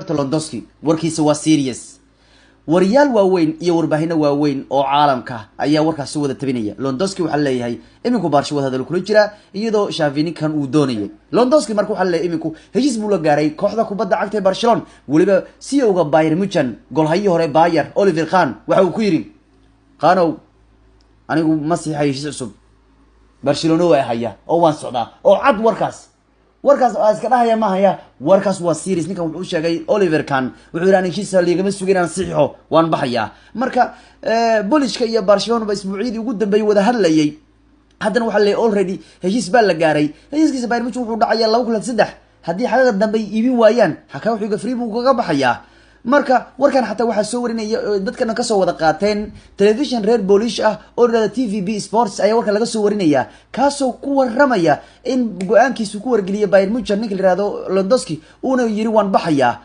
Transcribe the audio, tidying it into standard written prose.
horta Lewandowski warkiisa waa serious waryaal waaweyn iyo warbaahinna waaweyn oo caalamka ayaa warkaas wada tabinaya Lewandowski waxa leeyahay iminku baarsho wada hadal kula jira iyadoo Xavi ninkan uu doonayay Lewandowski markuu waxa leeyahay iminku heshiis buu la gaaray kooxda kubadda cagta ee Barcelona waliba CEO-ga Bayern Munchen golhayi hore Bayer Oliver Kahn waxa uu ku yiri qaanow anigu ma siixay heshiis cusub Barcelona way haya oo waan socdaa oo cad warkaas iska dhahaya ma haya warkaas waa serious ninkan wuxuu sheegay Oliver Kahn wuxuu yiraahdaa heshiisa ligama suginaan saxiixo waan baxaya marka Bolishka iyo Barcelona ba isbuuciyadii ugu dambeeyay wada hadlayay haddana waxa la already heshiis baa la gaaray heshiiskiisa Bayern Munchen wuxuu dhacaya 2-3 haddii xalada dambe iibin waayaan xakaa wuxuu free buu kaga baxaya marka warkan xataa waxa soo warinaya dadkana ka soo wada qaateen television reer Polish ah oo raada TVB Sports ayaa warka laga soo warinaya kaasoo ku waramaya in go'aankiisu ku wargeliyo Bayern Munchen ninka la yiraahdo Lewandowski uu yiri waan baxaya